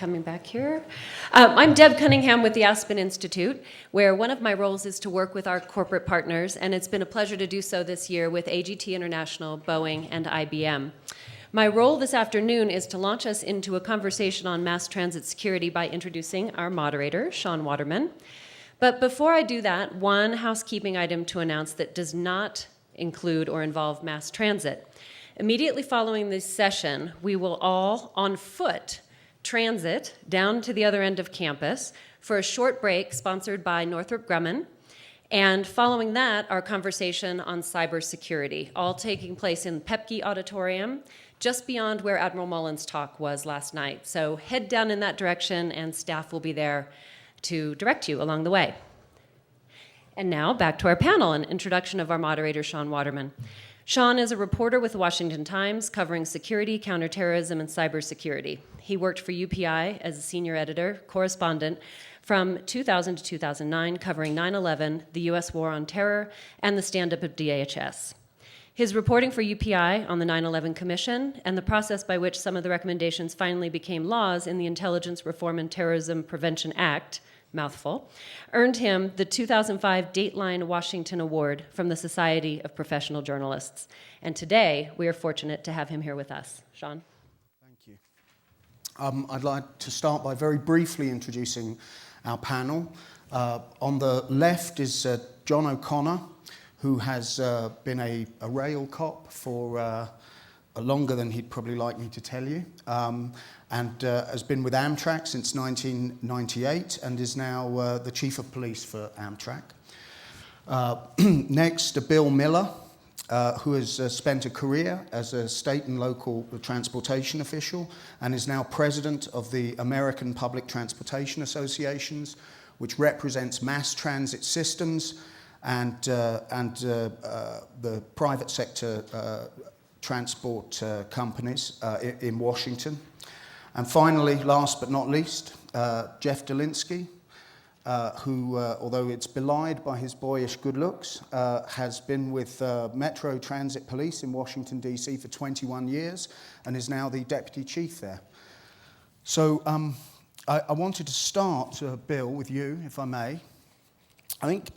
coming back here. I'm Deb Cunningham with the Aspen Institute, where one of my roles is to work with our corporate partners, and it's been a pleasure to do so this year with AGT International, Boeing, and IBM. My role this afternoon is to launch us into a conversation on mass transit security by introducing our moderator, Shaun Waterman. But before I do that, one housekeeping item to announce that does not include or involve mass transit. Immediately following this session, we will all, on foot, transit down to the other end of campus for a short break sponsored by Northrop Grumman. And following that, our conversation on cybersecurity, all taking place in Pepke Auditorium, just beyond where Admiral Mullen's talk was last night. So head down in that direction, and staff will be there to direct you along the way. And now, back to our panel, an introduction of our moderator, Shaun Waterman. Shaun is a reporter with the Washington Times covering security, counterterrorism, and cybersecurity. He worked for UPI as a senior editor, correspondent from 2000 to 2009, covering 9/11, the U.S. war on terror, and the stand-up of DHS. His reporting for UPI on the 9/11 Commission and the process by which some of the recommendations finally became laws in the Intelligence Reform and Terrorism Prevention Act, mouthful, earned him the 2005 Dateline Washington Award from the Society of Professional Journalists. And today, we are fortunate to have him here with us. Shaun? Thank you. I'd like to start by very briefly introducing our panel. On the left is John O'Connor, who has been a rail cop for longer than he'd probably like me to tell you, and has been with Amtrak since 1998 and is now the chief of police for Amtrak. Next, Bill Millar, who has spent a career as a state and local transportation official and is now president of the American Public Transportation Associations, which represents mass transit systems and the private sector transport companies in Washington. And finally, last but not least, Jeff Delinski, who, although it's belied by his boyish good looks, has been with Metro Transit Police in Washington, D.C. for 21 years and is now the deputy chief there. So I wanted to start, Bill, with you, if I may. I think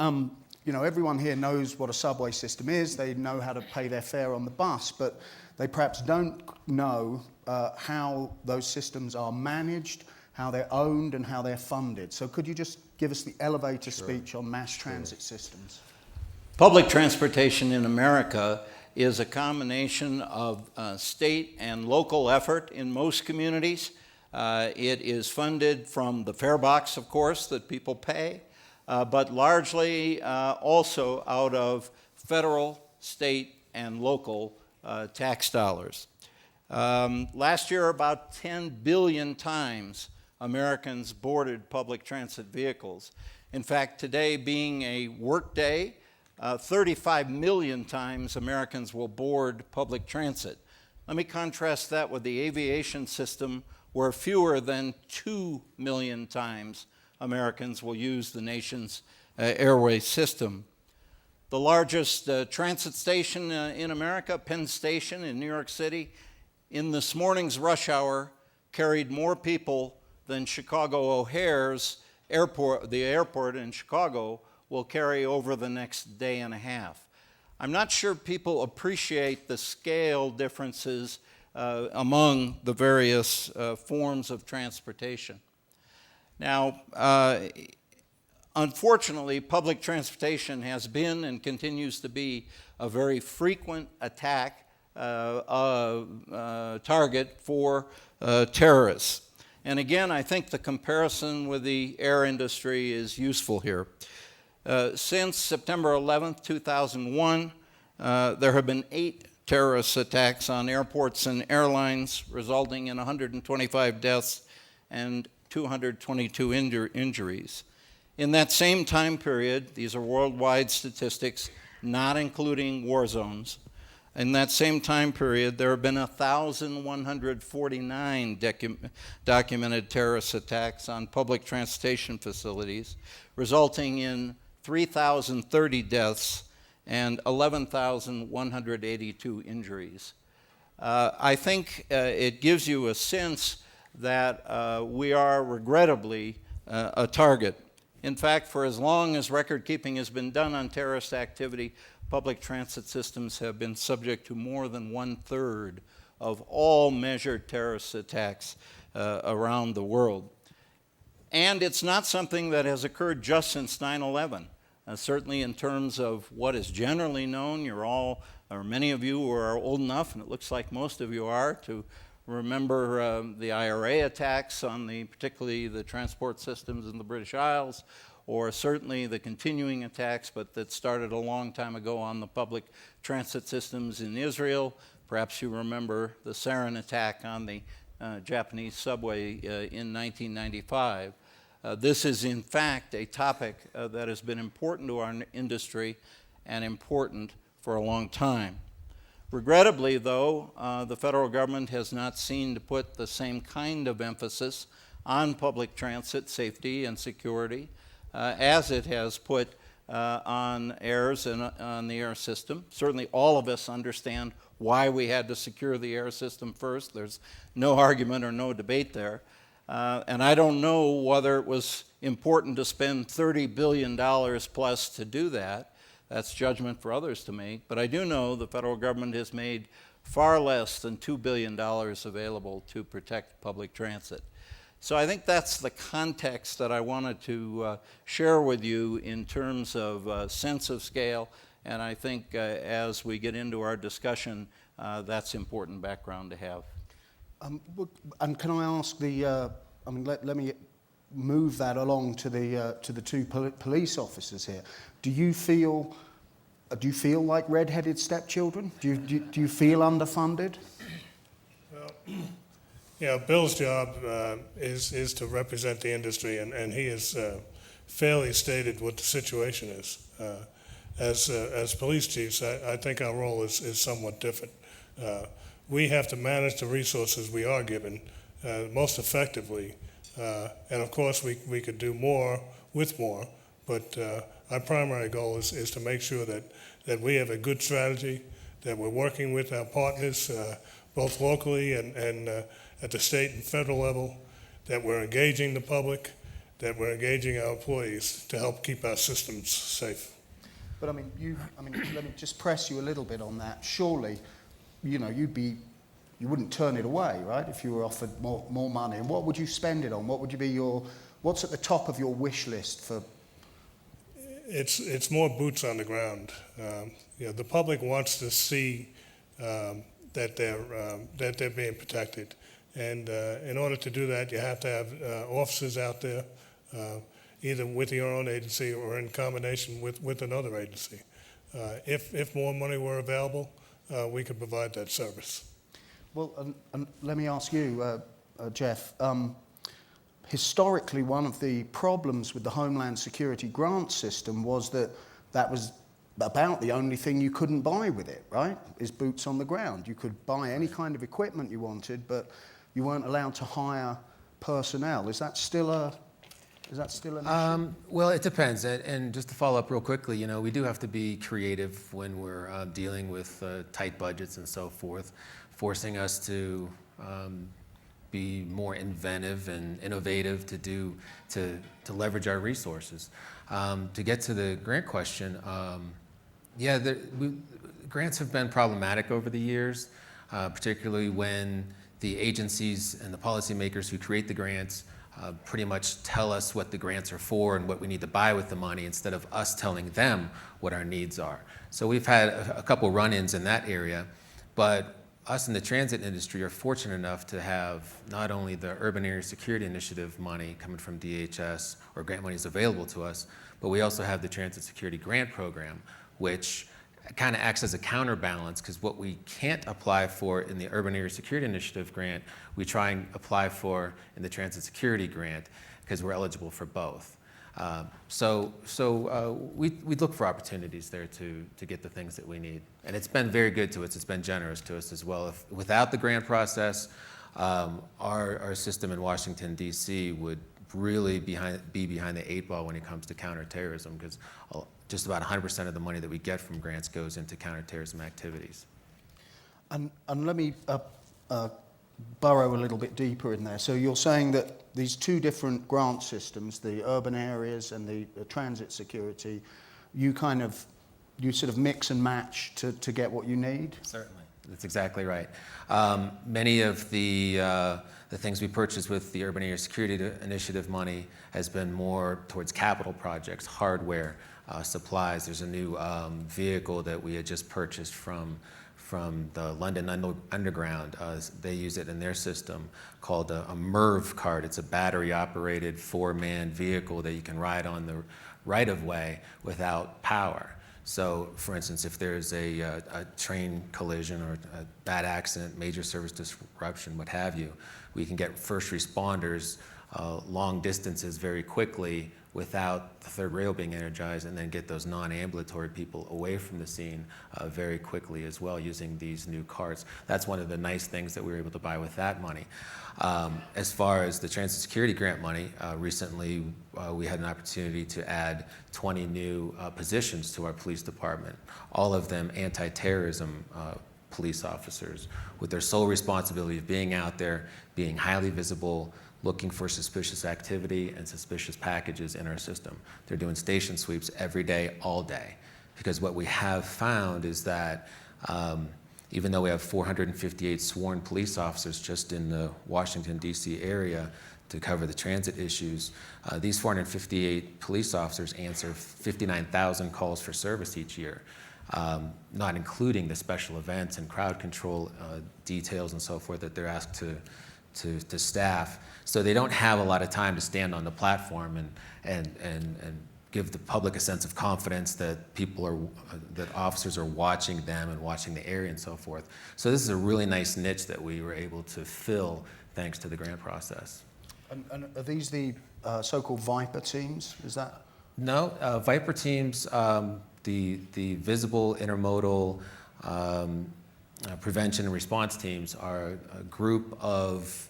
everyone here knows what a subway system is. They know how to pay their fare on the bus, but they perhaps don't know how those systems are managed, how they're owned, and how they're funded. So could you just give us the elevator speech on mass transit systems? Public transportation in America is a combination of state and local effort in most communities. It is funded from the fare box, of course, that people pay, but largely also out of federal, state, and local tax dollars. Last year, about 10 billion times Americans boarded public transit vehicles. In fact, today being a work day, 35 million times Americans will board public transit. Let me contrast that with the aviation system, where fewer than 2 million times Americans will use the nation's airway system. The largest transit station in America, Penn Station in New York City, in this morning's rush hour carried more people than Chicago O'Hare's airport, the airport in Chicago, will carry over the next day and a half. I'm not sure people appreciate the scale differences among the various forms of transportation. Now, unfortunately, public transportation has been and continues to be a very frequent attack target for terrorists. And again, I think the comparison with the air industry is useful here. Since September 11th, 2001, there have been 8 terrorist attacks on airports and airlines, resulting in 125 deaths and 222 injuries. In that same time period, these are worldwide statistics, not including war zones. In that same time period, there have been 1,149 documented terrorist attacks on public transportation facilities, resulting in 3,030 deaths and 11,182 injuries. I think it gives you a sense that we are regrettably a target. In fact, for as long as record keeping has been done on terrorist activity, public transit systems have been subject to more than 1/3 of all measured terrorist attacks around the world. And it's not something that has occurred just since 9/11. Certainly in terms of what is generally known, you're all, or many of you are old enough, and it looks like most of you are, to remember the IRA attacks on particularly the transport systems in the British Isles, or certainly the continuing attacks, but that started a long time ago on the public transit systems in Israel. Perhaps you remember the sarin attack on the Japanese subway in 1995. This is, in fact, a topic that has been important to our industry and important for a long time. Regrettably, though, the federal government has not seen to put the same kind of emphasis on public transit safety and security as it has put on airs and on the air system. Certainly all of us understand why we had to secure the air system first. There's no argument or no debate there. And I don't know whether it was important to spend $30 billion plus to do that. That's judgment for others to make. But I do know the federal government has made far less than $2 billion available to protect public transit. So I think that's the context that I wanted to share with you in terms of sense of scale. And I think as we get into our discussion, that's important background to have. And can I ask let me move that along to the two police officers here. Do you feel like red-headed stepchildren? Do you feel underfunded? Well, yeah, Bill's job is to represent the industry, and he has fairly stated what the situation is. As police chiefs, I think our role is somewhat different. We have to manage the resources we are given most effectively. And of course, we could do more with more, but our primary goal is to make sure that we have a good strategy, that we're working with our partners, both locally and at the state and federal level, that we're engaging the public, that we're engaging our employees to help keep our systems safe. But let me just press you a little bit on that. Surely, you wouldn't turn it away, right? If you were offered more money, and what would you spend it on? What's at the top of your wish list for? It's more boots on the ground. The public wants to see that they're being protected, and in order to do that, you have to have officers out there, either with your own agency or in combination with another agency. If more money were available, we could provide that service. Well, and let me ask you, Jeff, historically one of the problems with the Homeland Security grant system was that was about the only thing you couldn't buy with it, right? Is boots on the ground. You could buy any kind of equipment you wanted, but you weren't allowed to hire personnel. Is that still an issue? Well, it depends. And just to follow up real quickly, we do have to be creative when we're dealing with tight budgets and so forth, forcing us to be more inventive and innovative to leverage our resources. To get to the grant question, grants have been problematic over the years, particularly when the agencies and the policymakers who create the grants pretty much tell us what the grants are for and what we need to buy with the money instead of us telling them what our needs are. So we've had a couple run-ins in that area, but us in the transit industry are fortunate enough to have not only the Urban Area Security Initiative money coming from DHS, or grant money is available to us, but we also have the Transit Security Grant Program, which kind of acts as a counterbalance, because what we can't apply for in the Urban Area Security Initiative grant, we try and apply for in the Transit Security Grant, because we're eligible for both. We look for opportunities there to get the things that we need. And it's been very good to us. It's been generous to us as well. Without the grant process, our system in Washington, D.C. would really be behind the 8 ball when it comes to counterterrorism, because just about 100% of the money that we get from grants goes into counterterrorism activities. And let me burrow a little bit deeper in there. So you're saying that these two different grant systems, the urban areas and the transit security, you sort of mix and match to get what you need? Certainly. That's exactly right. Many of the things we purchased with the Urban Area Security Initiative money has been more towards capital projects, hardware, supplies. There's a new vehicle that we had just purchased from the London Underground. They use it in their system called a MIRV cart. It's a battery-operated 4-man vehicle that you can ride on the right-of-way without power. So, for instance, if there's a train collision or a bad accident, major service disruption, what have you, we can get first responders long distances very quickly without the third rail being energized, and then get those non-ambulatory people away from the scene very quickly as well using these new carts. That's one of the nice things that we were able to buy with that money. As far as the transit security grant money, recently we had an opportunity to add 20 new positions to our police department, all of them anti-terrorism police officers with their sole responsibility of being out there, being highly visible, looking for suspicious activity and suspicious packages in our system. They're doing station sweeps every day, all day. Because what we have found is that even though we have 458 sworn police officers just in the Washington, D.C. area to cover the transit issues, these 458 police officers answer 59,000 calls for service each year, not including the special events and crowd control details and so forth that they're asked to staff. So they don't have a lot of time to stand on the platform and give the public a sense of confidence that that officers are watching them and watching the area and so forth. So this is a really nice niche that we were able to fill thanks to the grant process. And are these the so-called Viper teams? Is that? No, Viper teams, the visible intermodal prevention and response teams are a group of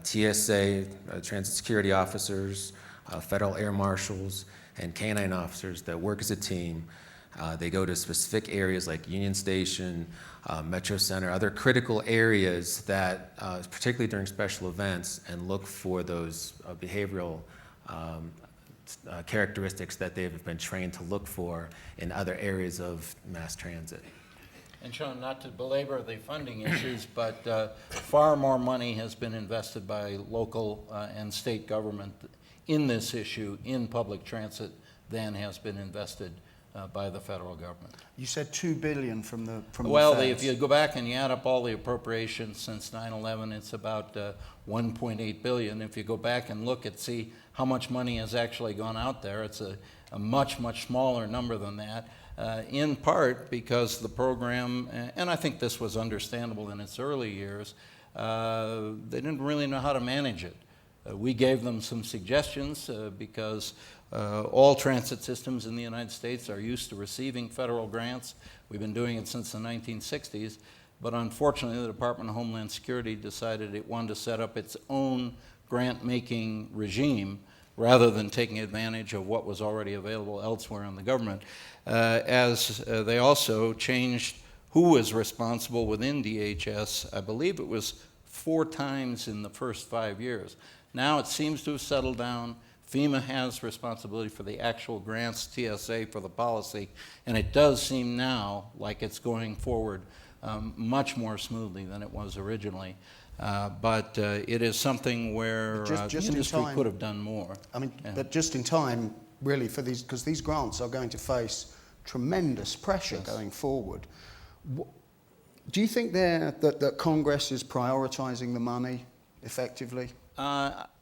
TSA, transit security officers, federal air marshals, and canine officers that work as a team. They go to specific areas like Union Station, Metro Center, other critical areas that, particularly during special events, and look for those behavioral characteristics that they've been trained to look for in other areas of mass transit. And Shaun, not to belabor the funding issues, but far more money has been invested by local and state government in this issue in public transit than has been invested by the federal government. You said $2 billion from the Well, feds. if you go back and you add up all the appropriations since 9/11, it's about $1.8 billion. If you go back and look and see how much money has actually gone out there, it's a much, much smaller number than that. In part because the program, and I think this was understandable in its early years, they didn't really know how to manage it. We gave them some suggestions because all transit systems in the United States are used to receiving federal grants. We've been doing it since the 1960s, but unfortunately the Department of Homeland Security decided it wanted to set up its own grant-making regime rather than taking advantage of what was already available elsewhere in the government, as they also changed who was responsible within DHS. I believe it was 4 times in the first 5 years. Now it seems to have settled down. FEMA has responsibility for the actual grants, TSA for the policy, and it does seem now like it's going forward much more smoothly than it was originally. But it is something where the industry could have done more. I mean, but just in time, really, for these, because these grants are going to face tremendous pressure going forward. Do you think that Congress is prioritizing the money effectively?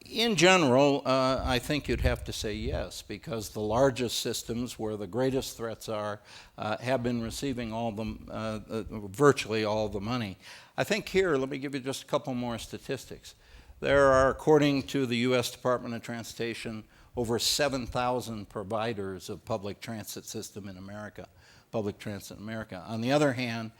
In general, I think you'd have to say yes, because the largest systems where the greatest threats are have been receiving all the, virtually all the money. I think here, let me give you just a couple more statistics. There are, according to the U.S. Department of Transportation, over 7,000 providers of public transit system in America, public transit in America. On the other hand,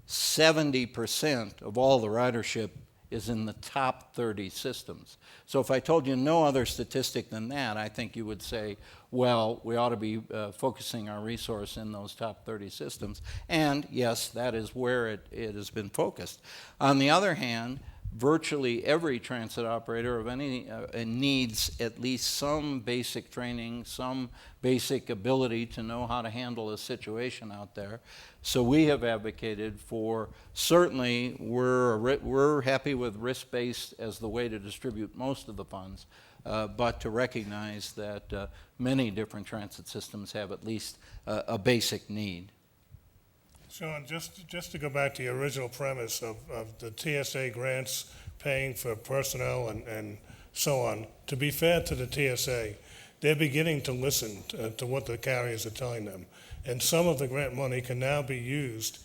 70% of all the ridership is in the top 30 systems. So if I told you no other statistic than that, I think you would say, well, we ought to be focusing our resource in those top 30 systems. And yes, that is where it has been focused. On the other hand, virtually every transit operator of any needs at least some basic training, some basic ability to know how to handle a situation out there. So we have advocated for, certainly we're happy with risk-based as the way to distribute most of the funds, but to recognize that many different transit systems have at least a basic need. Shaun, just to go back to your original premise of the TSA grants paying for personnel and so on, to be fair to the TSA, they're beginning to listen to what the carriers are telling them. And some of the grant money can now be used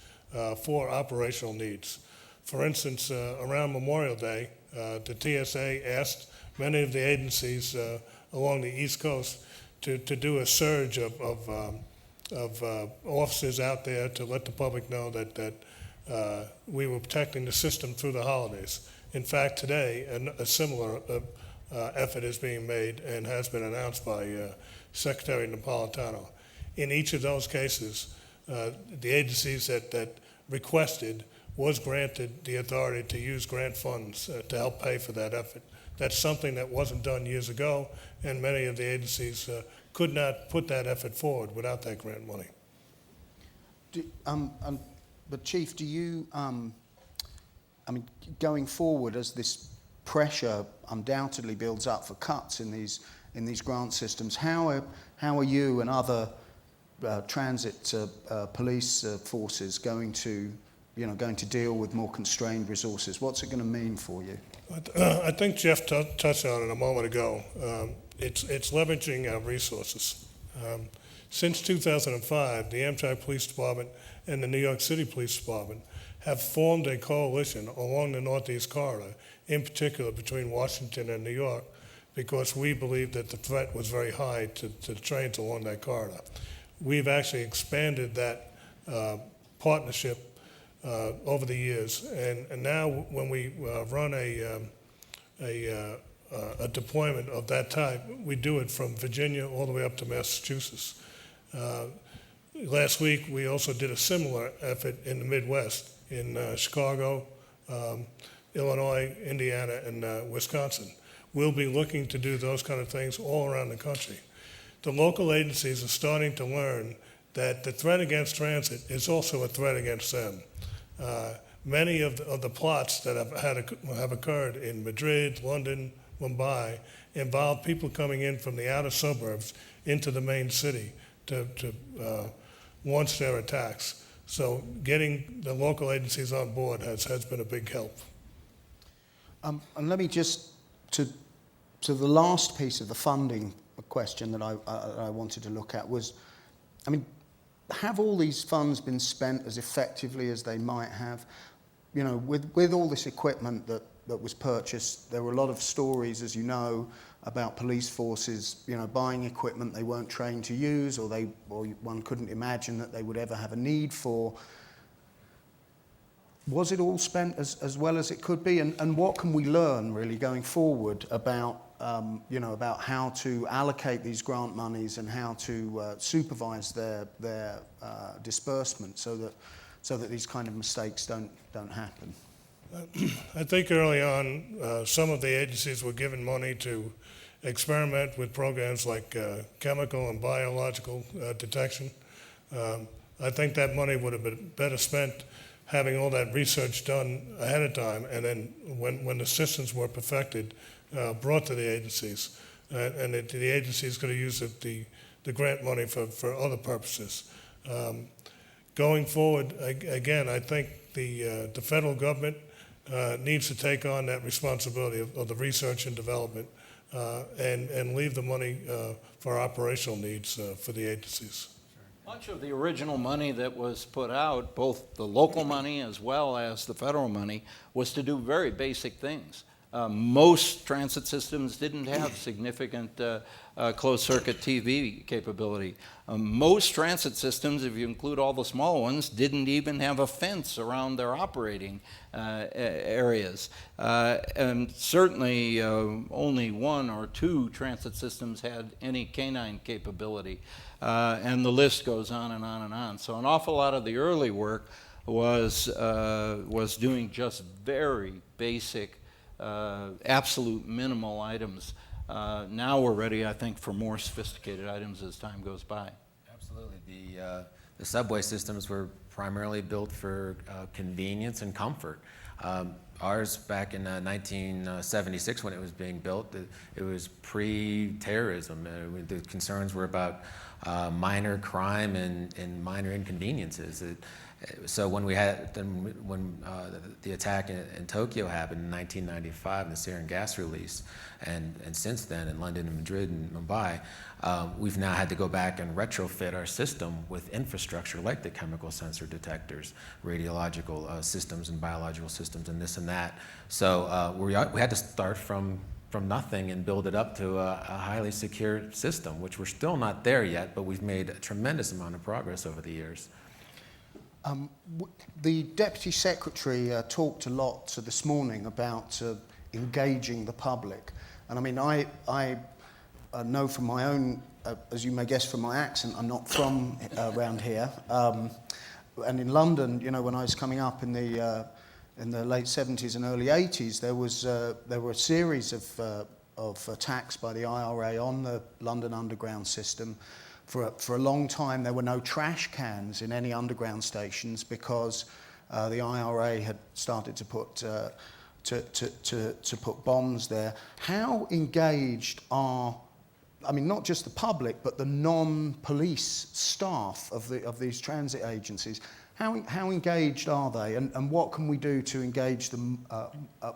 for operational needs. For instance, around Memorial Day, the TSA asked many of the agencies along the East Coast to do a surge of officers out there to let the public know that we were protecting the system through the holidays. In fact, today, a similar effort is being made and has been announced by Secretary Napolitano. In each of those cases, the agencies that requested was granted the authority to use grant funds to help pay for that effort. That's something that wasn't done years ago, and many of the agencies could not put that effort forward without that grant money. But Chief, do you, going forward as this pressure undoubtedly builds up for cuts in these grant systems, how are you and other transit police forces going to deal with more constrained resources? What's it going to mean for you? I think Jeff touched on it a moment ago. It's leveraging our resources. Since 2005, the Amtrak Police Department and the New York City Police Department have formed a coalition along the Northeast Corridor, in particular between Washington and New York, because we believe that the threat was very high to the trains along that corridor. We've actually expanded that partnership over the years, and now when we run a deployment of that type, we do it from Virginia all the way up to Massachusetts. Last week, we also did a similar effort in the Midwest, in Chicago, Illinois, Indiana, and Wisconsin. We'll be looking to do those kind of things all around the country. The local agencies are starting to learn that the threat against transit is also a threat against them. Many of the plots that have occurred in Madrid, London, Mumbai involve people coming in from the outer suburbs into the main city to launch their attacks. So getting the local agencies on board has been a big help. And let me just, to the last piece of the funding question that I wanted to look at was, have all these funds been spent as effectively as they might have? With all this equipment that was purchased, there were a lot of stories, as you know, about police forces, buying equipment they weren't trained to use, or one couldn't imagine that they would ever have a need for. Was it all spent as well as it could be? And what can we learn really going forward about about how to allocate these grant monies and how to supervise their disbursement so that these kind of mistakes don't happen? I think early on, some of the agencies were given money to experiment with programs like chemical and biological detection. I think that money would have been better spent having all that research done ahead of time, and then when the systems were perfected, brought to the agencies. And the agencies could have used the grant money for other purposes. Going forward, again, I think the federal government needs to take on that responsibility of the research and development and leave the money for operational needs for the agencies. Much of the original money that was put out, both the local money as well as the federal money, was to do very basic things. Most transit systems didn't have significant closed-circuit TV capability. Most transit systems, if you include all the small ones, didn't even have a fence around their operating areas. And certainly only one or two transit systems had any canine capability. And the list goes on and on and on. So an awful lot of the early work was doing just very basic absolute minimal items. Now we're ready, I think, for more sophisticated items as time goes by. Absolutely. The subway systems were primarily built for convenience and comfort. Ours back in 1976 when it was being built, it was pre-terrorism. The concerns were about minor crime and minor inconveniences. So when the attack in Tokyo happened in 1995, the sarin gas release, and since then in London and Madrid and Mumbai, we've now had to go back and retrofit our system with infrastructure like the chemical sensor detectors, radiological systems and biological systems and this and that. So we had to start from nothing and build it up to a highly secure system, which we're still not there yet, but we've made a tremendous amount of progress over the years. The Deputy Secretary talked a lot this morning about engaging the public. And I mean, I know from my own, as you may guess from my accent, I'm not from around here. And in London, you know, when I was coming up in the late 70s and early 80s, there were a series of attacks by the IRA on the London Underground system. For a long time, there were no trash cans in any underground stations because the IRA had started to put bombs there. How engaged are, I mean, not just the public, but the non-police staff of these transit agencies? How engaged are they, and what can we do to engage them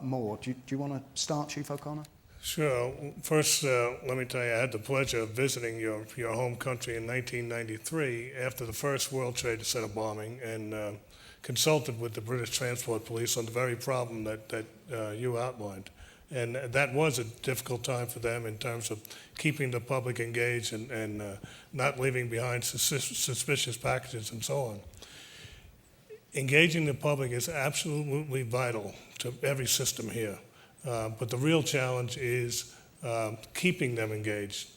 more? Do you want to start, Chief O'Connor? Sure. First, let me tell you, I had the pleasure of visiting your home country in 1993 after the first World Trade Center bombing, and consulted with the British Transport Police on the very problem that you outlined. And that was a difficult time for them in terms of keeping the public engaged and not leaving behind suspicious packages and so on. Engaging the public is absolutely vital to every system here. But the real challenge is keeping them engaged.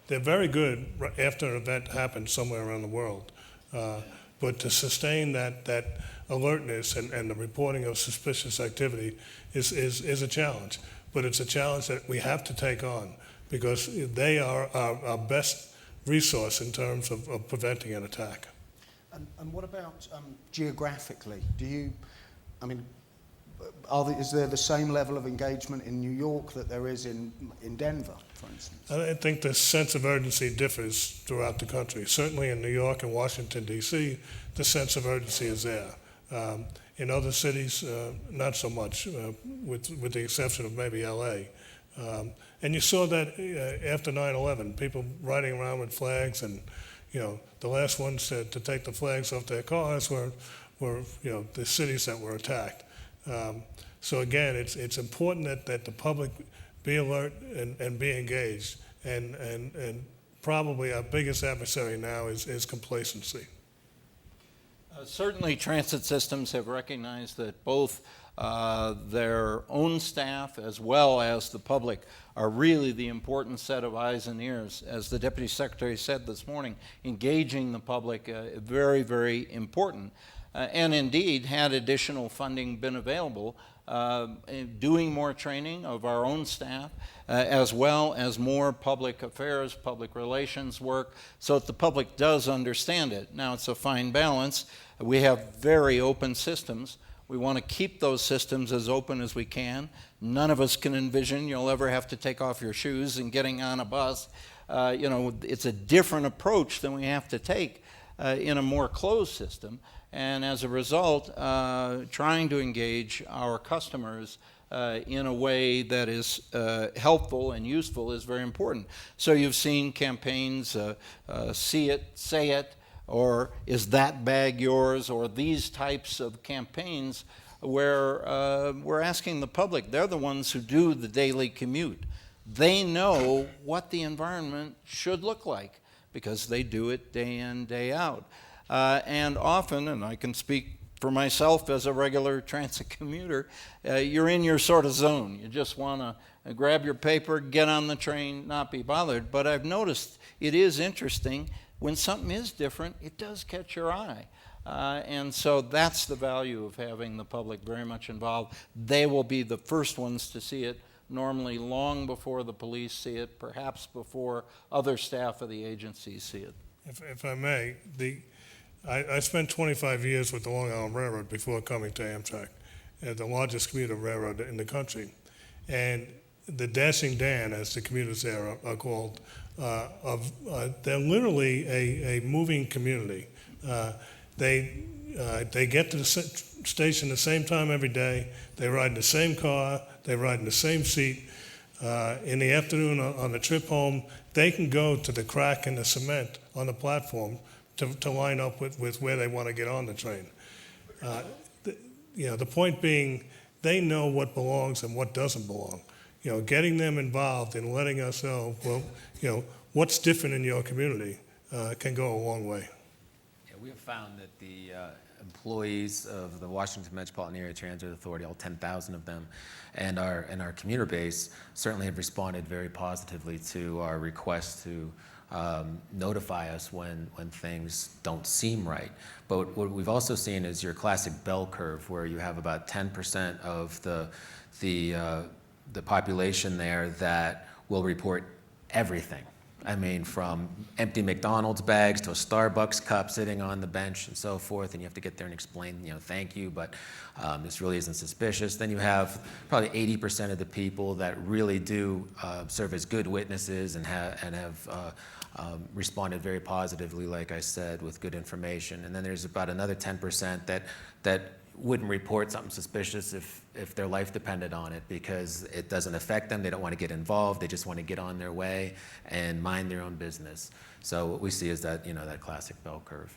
They're very good after an event happens somewhere around the world. But to sustain that alertness and the reporting of suspicious activity is a challenge. But it's a challenge that we have to take on because they are our best resource in terms of preventing an attack. And what about geographically? Is there the same level of engagement in New York that there is in Denver, for instance? I think the sense of urgency differs throughout the country. Certainly in New York and Washington, D.C., the sense of urgency is there. In other cities, not so much, with the exception of maybe L.A. And you saw that after 9/11, people riding around with flags, and the last ones to take the flags off their cars were the cities that were attacked. So again, it's important that the public be alert and be engaged. And probably our biggest adversary now is complacency. Certainly, transit systems have recognized that both their own staff as well as the public are really the important set of eyes and ears. As the Deputy Secretary said this morning, engaging the public very, very important. And indeed, had additional funding been available, doing more training of our own staff, as well as more public affairs, public relations work, so that the public does understand it. Now, it's a fine balance. We have very open systems. We want to keep those systems as open as we can. None of us can envision you'll ever have to take off your shoes and getting on a bus. It's a different approach than we have to take in a more closed system. And as a result, trying to engage our customers in a way that is helpful and useful is very important. So you've seen campaigns, see it, say it, or is that bag yours, or these types of campaigns where we're asking the public, they're the ones who do the daily commute. They know what the environment should look like because they do it day in, day out. And often, and I can speak for myself as a regular transit commuter, you're in your sort of zone. You just want to grab your paper, get on the train, not be bothered. But I've noticed it is interesting when something is different, it does catch your eye. And so that's the value of having the public very much involved. They will be the first ones to see it, normally long before the police see it, perhaps before other staff of the agencies see it. If I may, I spent 25 years with the Long Island Railroad before coming to Amtrak, the largest commuter railroad in the country. And the Dashing Dan, as the commuters there are called, they're literally a moving community. They get to the station the same time every day. They ride in the same car. They ride in the same seat. In the afternoon on the trip home, they can go to the crack in the cement on the platform to line up with where they want to get on the train. The point being, they know what belongs and what doesn't belong. Getting them involved and letting us know, well, what's different in your community can go a long way. Yeah, we have found that the employees of the Washington Metropolitan Area Transit Authority, all 10,000 of them, and our commuter base certainly have responded very positively to our request to notify us when things don't seem right. But what we've also seen is your classic bell curve, where you have about 10% of the population there that will report everything. I mean, from empty McDonald's bags to a Starbucks cup sitting on the bench and so forth, and you have to get there and explain, thank you, but this really isn't suspicious. Then you have probably 80% of the people that really do serve as good witnesses and have responded very positively, like I said, with good information. And then there's about another 10% that wouldn't report something suspicious if their life depended on it, because it doesn't affect them. They don't want to get involved. They just want to get on their way and mind their own business. So what we see is that, that classic bell curve.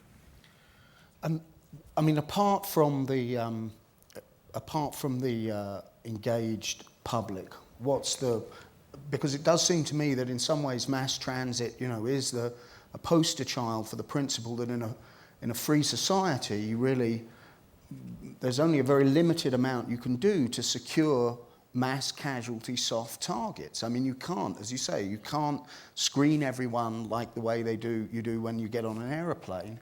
I mean, apart from the engaged public, because it does seem to me that in some ways mass transit, is a poster child for the principle that in a free society, there's only a very limited amount you can do to secure mass casualty soft targets. I mean, you can't, as you say, you can't screen everyone like the way you do when you get on an aeroplane.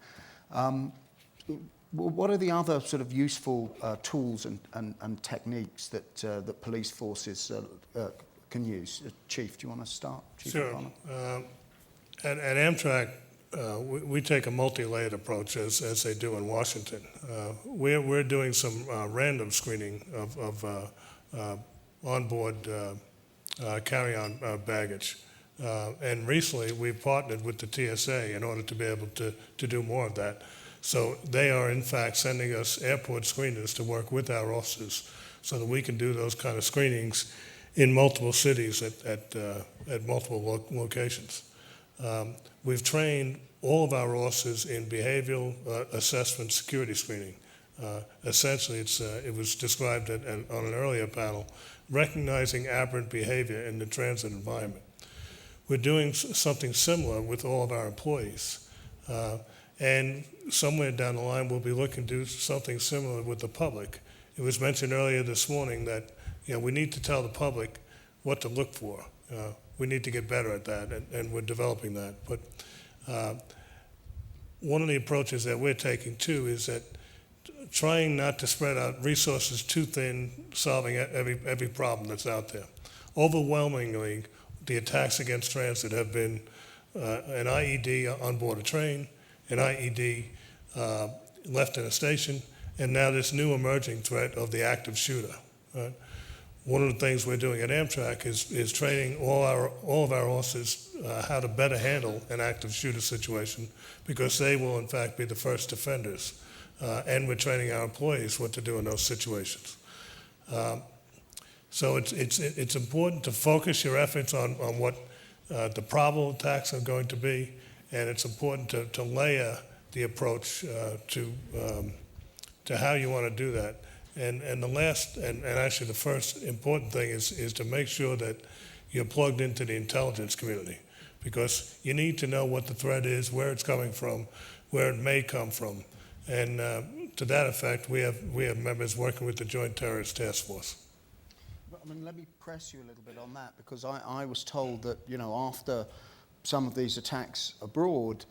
What are the other sort of useful tools and techniques that police forces can use? Chief, do you want to start? Chief Sure. At Amtrak, we take a multi-layered approach, as they do in Washington. We're doing some random screening of onboard carry-on baggage. And recently, we've partnered with the TSA in order to be able to do more of that. So they are, in fact, sending us airport screeners to work with our officers so that we can do those kind of screenings in multiple cities at multiple locations. We've trained all of our officers in behavioral assessment security screening. Essentially, it was described on an earlier panel, recognizing aberrant behavior in the transit environment. We're doing something similar with all of our employees. And somewhere down the line, we'll be looking to do something similar with the public. It was mentioned earlier this morning that we need to tell the public what to look for. We need to get better at that, and we're developing that. But one of the approaches that we're taking, too, is that trying not to spread out resources too thin, solving every problem that's out there. Overwhelmingly, the attacks against transit have been an IED on board a train, an IED left in a station, and now this new emerging threat of the active shooter. Right? One of the things we're doing at Amtrak is training all of our officers how to better handle an active shooter situation, because they will in fact be the first offenders, and we're training our employees what to do in those situations. So it's important to focus your efforts on what the probable attacks are going to be, and it's important to layer the approach to how you want to do that. And the last, and actually the first important thing is to make sure that you're plugged into the intelligence community, because you need to know what the threat is, where it's coming from, where it may come from. And to that effect, we have members working with the Joint Terrorist Task Force. I mean, let me press you a little bit on that, because I was told that, after some of these attacks abroad,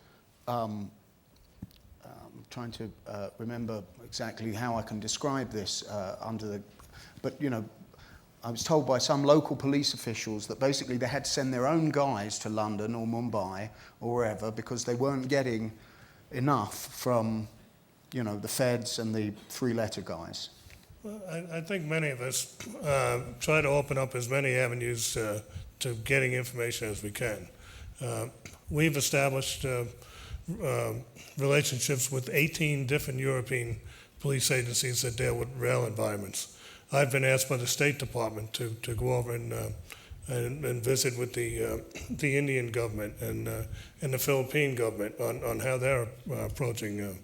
I'm trying to remember exactly how I can describe this but you know, I was told by some local police officials that basically they had to send their own guys to London or Mumbai or wherever because they weren't getting enough from, you know, the feds and the three-letter guys. Well, I think many of us try to open up as many avenues to getting information as we can. We've established relationships with 18 different European police agencies that deal with rail environments. I've been asked by the State Department to go over and visit with the Indian government and the Philippine government on how they're approaching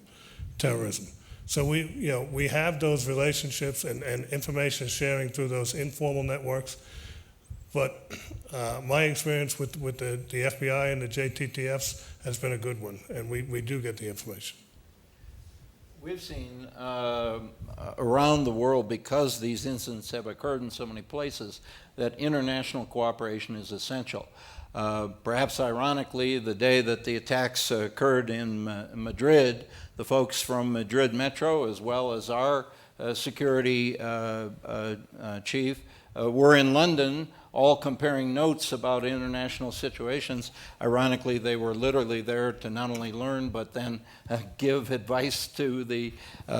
terrorism. So we have those relationships and information sharing through those informal networks. But my experience with the FBI and the JTTFs has been a good one, and we do get the information. We've seen around the world, because these incidents have occurred in so many places, that international cooperation is essential. Perhaps ironically, the day that the attacks occurred in Madrid, the folks from Madrid Metro, as well as our security chief, were in London, all comparing notes about international situations. Ironically, they were literally there to not only learn, but then give advice to the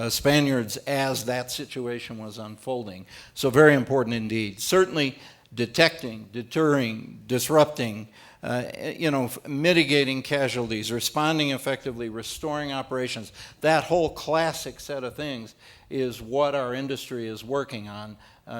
Spaniards as that situation was unfolding. So very important indeed. Certainly detecting, deterring, disrupting, mitigating casualties, responding effectively, restoring operations. That whole classic set of things is what our industry is working on,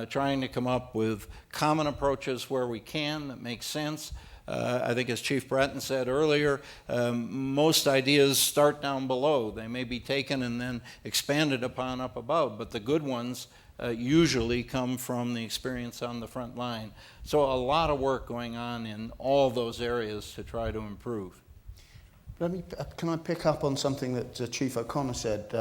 trying to come up with common approaches where we can that make sense. I think as Chief Bratton said earlier, most ideas start down below. They may be taken and then expanded upon up above, but the good ones usually come from the experience on the front line. So a lot of work going on in all those areas to try to improve. Can I pick up on something that Chief O'Connor said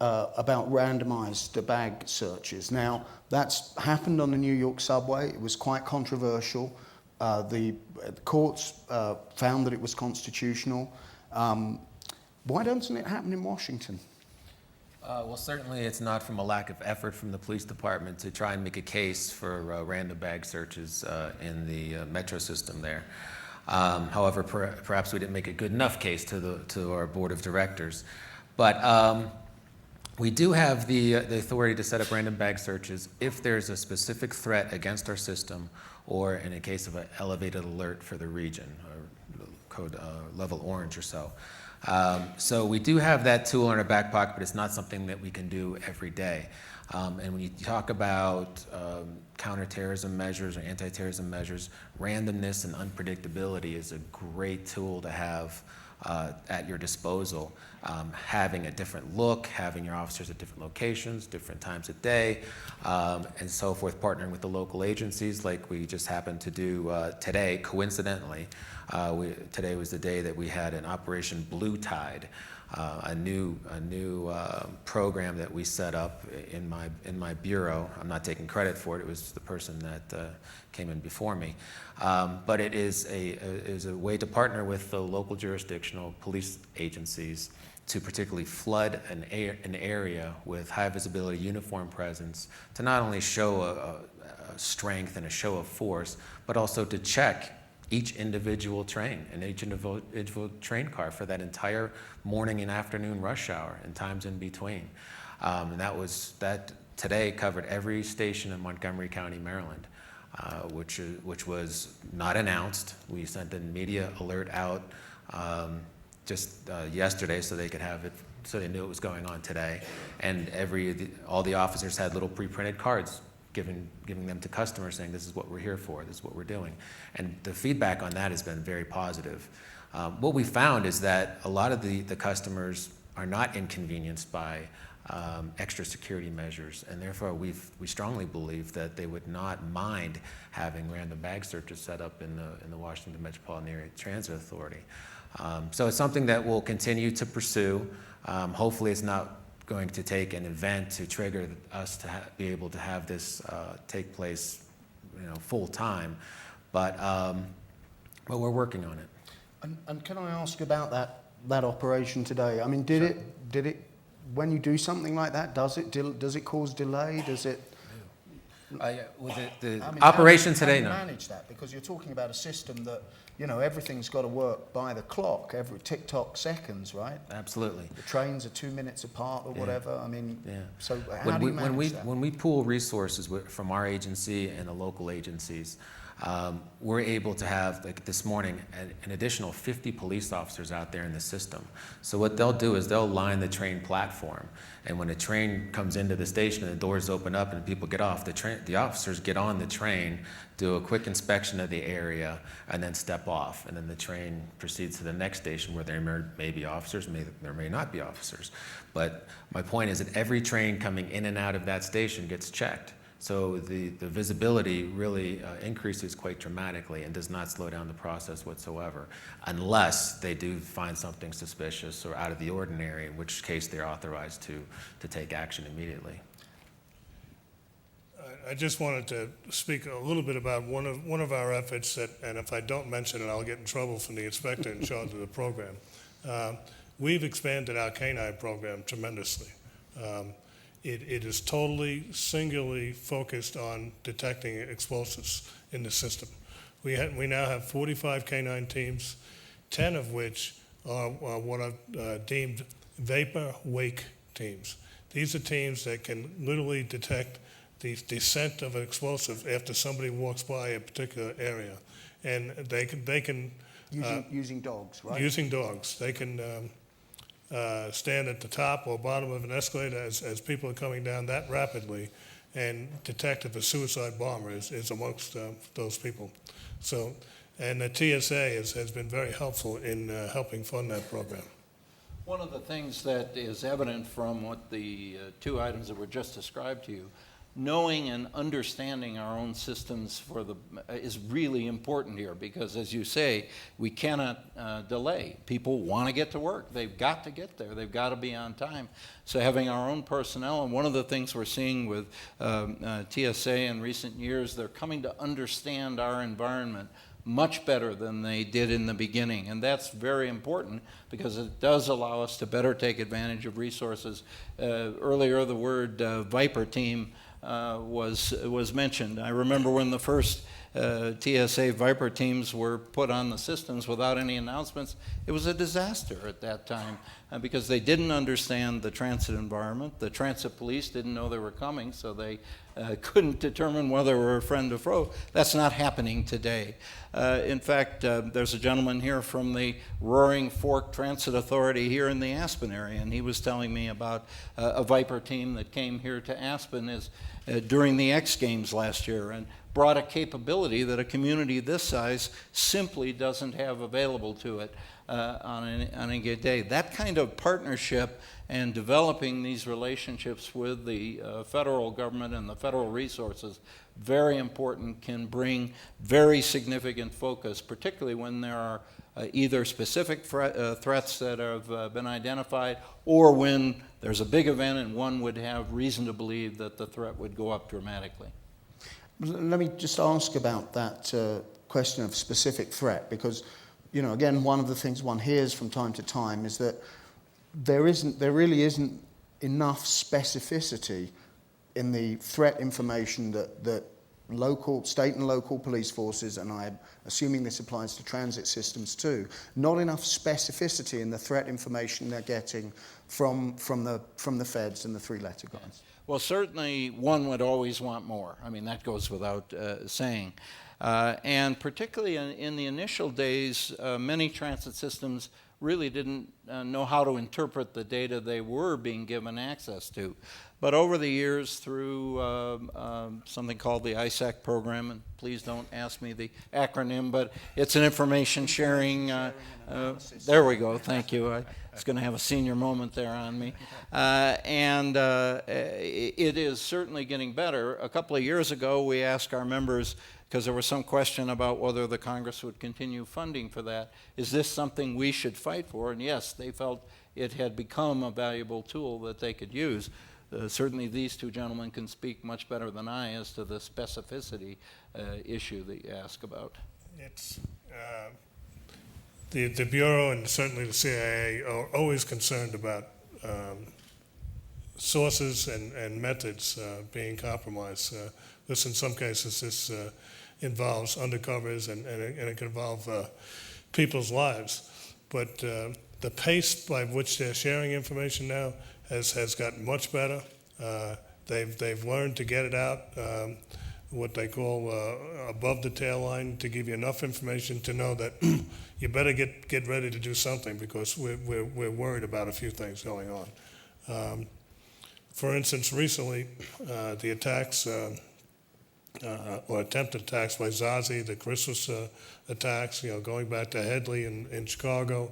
about randomized bag searches? Now, that's happened on the New York subway. It was quite controversial. The courts found that it was constitutional. Why doesn't it happen in Washington? Well, certainly it's not from a lack of effort from the police department to try and make a case for random bag searches in the metro system there. However, perhaps we didn't make a good enough case to our board of directors. But we do have the authority to set up random bag searches if there's a specific threat against our system or in a case of an elevated alert for the region, or code level orange or so. So we do have that tool in our back pocket, but it's not something that we can do every day. And when you talk about counterterrorism measures or anti-terrorism measures, randomness and unpredictability is a great tool to have at your disposal. Having a different look, having your officers at different locations, different times of day, and so forth, partnering with the local agencies like we just happened to do today, coincidentally. Today was the day that we had an Operation Blue Tide, a new program that we set up in my bureau. I'm not taking credit for it. It was the person that came in before me. But it is a way to partner with the local jurisdictional police agencies to particularly flood an area with high visibility uniform presence to not only show a strength and a show of force, but also to check each individual train and each individual train car for that entire morning and afternoon rush hour and times in between. And that today covered every station in Montgomery County, Maryland, which was not announced. We sent a media alert out just yesterday so they could have it, so they knew it was going on today. And all the officers had little pre-printed cards giving them to customers saying, this is what we're here for, this is what we're doing. And the feedback on that has been very positive. What we found is that a lot of the customers are not inconvenienced by extra security measures, and therefore we strongly believe that they would not mind having random bag searches set up in the Washington Metropolitan Area Transit Authority. So it's something that we'll continue to pursue. Hopefully it's not going to take an event to trigger us to be able to have this take place, full time, but we're working on it. And can I ask about that that operation today? I mean, did it, when you do something like that, does it cause delay? Does it? With the I mean, operation how today, do you no. manage that? Because you're talking about a system that, you know, everything's got to work by the clock, every tick-tock seconds, right? Absolutely. The trains are 2 minutes apart or whatever. I mean, Yeah. so how do you manage that? When we pool resources from our agency and the local agencies, we're able to have, like this morning, an additional 50 police officers out there in the system. So what they'll do is they'll line the train platform, and when a train comes into the station and the doors open up and people get off, the officers get on the train, do a quick inspection of the area, and then step off. And then the train proceeds to the next station where there may be officers, there may not be officers. But my point is that every train coming in and out of that station gets checked. So the visibility really increases quite dramatically and does not slow down the process whatsoever, unless they do find something suspicious or out of the ordinary, in which case they're authorized to take action immediately. I just wanted to speak a little bit about one of our efforts that, and if I don't mention it, I'll get in trouble from the inspector in charge of the program. We've expanded our canine program tremendously. It is totally singularly focused on detecting explosives in the system. We now have 45 canine teams, 10 of which are what are deemed vapor wake teams. These are teams that can literally detect the descent of an explosive after somebody walks by a particular area, and they can Using dogs, right? using dogs. They can stand at the top or bottom of an escalator as people are coming down that rapidly and detect if a suicide bomber is amongst those people. So, and the TSA has been very helpful in helping fund that program. One of the things that is evident from what the two items that were just described to you, knowing and understanding our own systems is really important here, because as you say, we cannot delay. People want to get to work. They've got to get there. They've got to be on time. So having our own personnel, and one of the things we're seeing with TSA in recent years, they're coming to understand our environment much better than they did in the beginning. And that's very important because it does allow us to better take advantage of resources. Earlier, the word Viper team was mentioned. I remember when the first TSA Viper teams were put on the systems without any announcements. It was a disaster at that time because they didn't understand the transit environment. The transit police didn't know they were coming, so they couldn't determine whether they were a friend or foe. That's not happening today. In fact, there's a gentleman here from the Roaring Fork Transit Authority here in the Aspen area, and he was telling me about a Viper team that came here to Aspen during the X Games last year and brought a capability that a community this size simply doesn't have available to it on any good day. That kind of partnership and developing these relationships with the federal government and the federal resources, very important, can bring very significant focus, particularly when there are either specific threats that have been identified or when there's a big event and one would have reason to believe that the threat would go up dramatically. Let me just ask about that question of specific threat, because, you know, again, one of the things one hears from time to time is that there really isn't enough specificity in the threat information that local, state and local police forces, and I'm assuming this applies to transit systems too, not enough specificity in the threat information they're getting from the feds and the three-letter guys. Well, certainly one would always want more. I mean, that goes without saying. And particularly in the initial days, many transit systems really didn't know how to interpret the data they were being given access to. But over the years, through something called the ISAC program, and please don't ask me the acronym, but it's an information sharing. There we go. Thank you. I was going to have a senior moment there on me. It is certainly getting better. A couple of years ago, we asked our members, because there was some question about whether the Congress would continue funding for that, is this something we should fight for? And yes, they felt it had become a valuable tool that they could use. Certainly these two gentlemen can speak much better than I as to the specificity issue that you ask about. It's the Bureau and certainly the CIA are always concerned about sources and methods being compromised. This, in some cases, this involves undercovers and it can involve people's lives. But the pace by which they're sharing information now has gotten much better. They've learned to get it out, what they call above the tail line, to give you enough information to know that you better get ready to do something because we're worried about a few things going on. For instance, recently, the attacks or attempted attacks by Zazi, the Christmas attacks, going back to Headley in Chicago,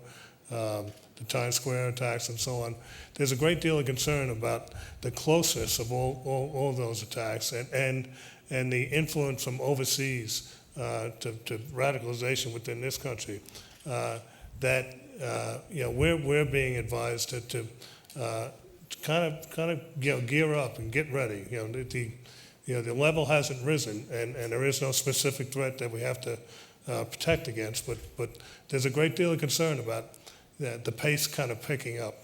the Times Square attacks and so on. There's a great deal of concern about the closeness of all those attacks and the influence from overseas to radicalization within this country. That we're being advised to kind of gear up and get ready. The level hasn't risen, and there is no specific threat that we have to protect against. But there's a great deal of concern about the pace kind of picking up.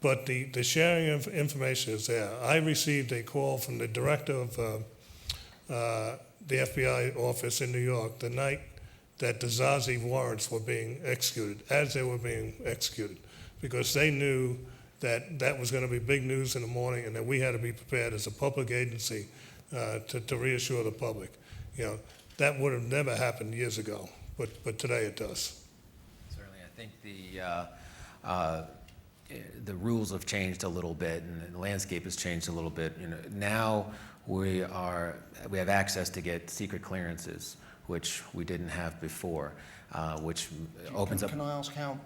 But the sharing of information is there. I received a call from the director of the FBI office in New York the night that the Zazi warrants were being executed, as they were being executed, because they knew that was going to be big news in the morning and that we had to be prepared as a public agency to reassure the public. That would have never happened years ago, but today it does. Certainly, I think the rules have changed a little bit, and the landscape has changed a little bit. Now we have access to get secret clearances, which we didn't have before, which opens up. Can I ask how?